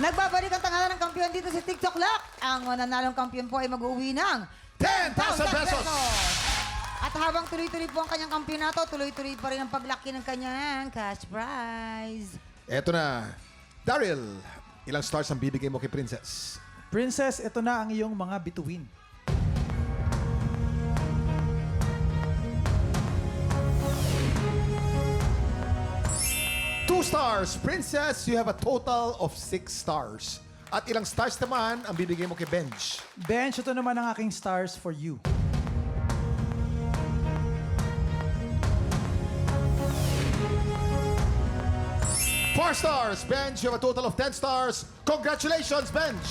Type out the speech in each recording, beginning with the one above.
Nagbabalik ang tanghalan ng kampiyon dito sa TikTok Lock. Ang nanalong kampiyon po ay mag-uwi ng 10,000 pesos! At habang tuloy-tuloy po ang kanyang kampiyonato, tuloy-tuloy pa rin ang paglaki ng kanyang cash prize. Eto na. Daryl, ilang stars ang bibigay mo kay Princess? Princess, ito na ang iyong mga bituin. Two stars. Princess, you have a total of 6 stars. At ilang stars naman ang bibigay mo kay Benj? Bench, ito naman ang aking stars for you. Four stars. Benj, you have a total of 10 stars. Congratulations, Benj!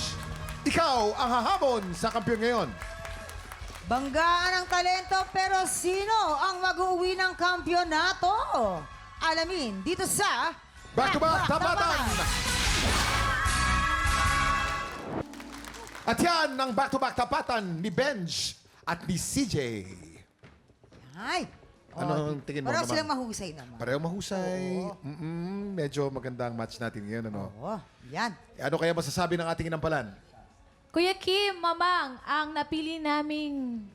Ikaw ang hahamon sa kampiyon ngayon. Banggaan ang talento, pero sino ang mag-uwi ng kampiyonato? Alamin dito sa Back-to-back tapatan! At yan ang back-to-back tapatan ni Benj at ni CJ. Ay! Ano ang tingin mo Parang naman? silang mahusay naman. Pareho mahusay. Medyo magandang match natin ngayon. Ano? Oo, yan. Ano kaya masasabi ng ating inampalan? Kuya Kim, Mamang, ang napili naming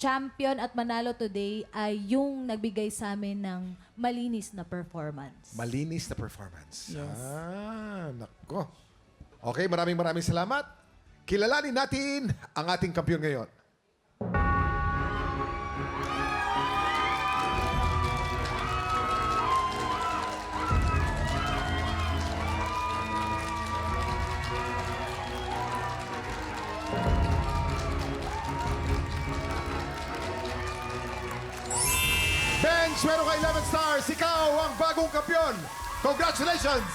champion at manalo today ay yung nagbigay sa amin ng malinis na performance. Malinis na performance. Yes. Nako. Okay, maraming salamat. Kilalanin natin ang ating kampiyon ngayon. Benj, meron ka 11 stars. Ikaw ang bagong kampiyon. Congratulations!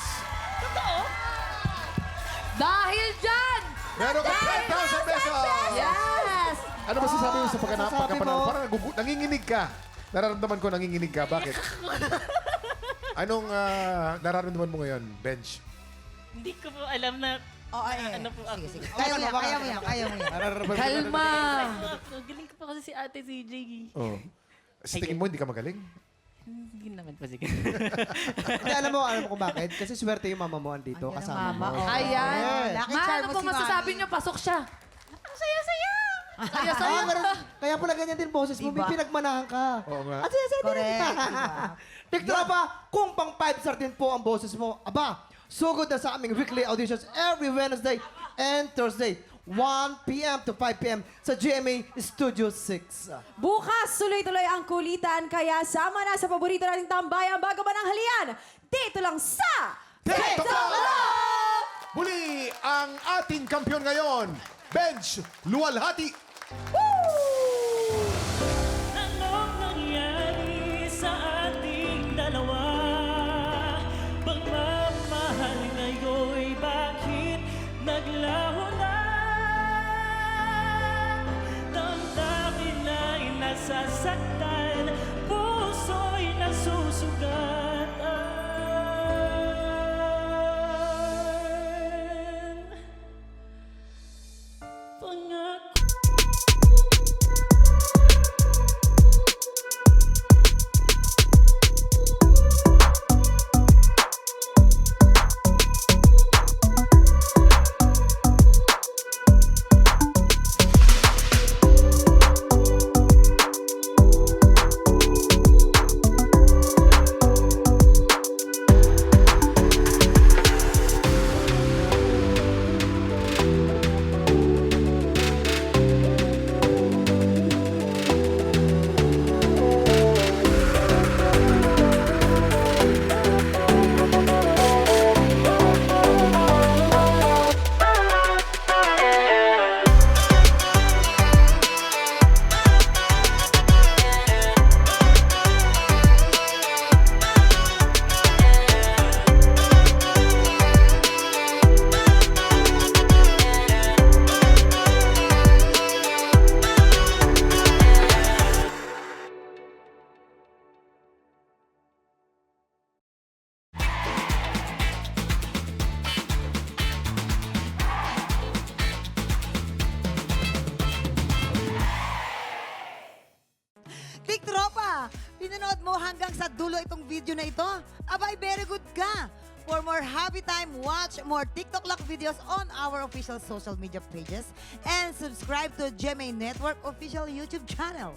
Dahil dyan! Meron ka 10,000 pesos! Yes! Ano ba sasabi mo sa pagkapanalo? mo? Parang nanginginig ka. Nararamdaman ko nanginginig ka. Bakit? Anong nararamdaman mo ngayon, Benj? Hindi ko po alam na ano po ako. Sige. Kaya mo yan. Kalma! Galing ko pa kasi si Ate CJ. Oh. Sa tingin mo, hindi ka magaling? Hindi naman po sige. Hindi, alam mo kung bakit? Kasi swerte yung mama mo andito Ang kasama mama. mo. Ayan. Lucky Ma, charm ano mo po si masasabi Mami. niyo? Pasok siya. Ang saya-saya! Saya-saya. Kaya pala ganyan din boses mo. Diba? May pinagmanahan ka. Oo nga. At siya Correct. Diba? Tiktropa, kung pang 5 star din po ang boses mo, aba, sugod na sa aming weekly auditions every Wednesday and Thursday. 1 p.m. to 5 p.m. sa GMA Studio 6. Bukas, tuloy-tuloy ang kulitan, kaya sama na sa paborito nating tambayan bago ba ng halian. Dito lang sa TikTok! Muli, ang ating kampiyon ngayon, Benj Luwalhati. Anong nangyari sa ating dalawa? Pagmamahal ngayon'y bakit naglaho na? Damdamin ay nasasaktan, puso'y nasusugatan. Pangako. Tiktropa, pinanood mo hanggang sa dulo itong video na ito? Abay, very good ka. For more happy time, watch more TikTok Lock videos on our official social media pages and subscribe to GMA Network official YouTube channel.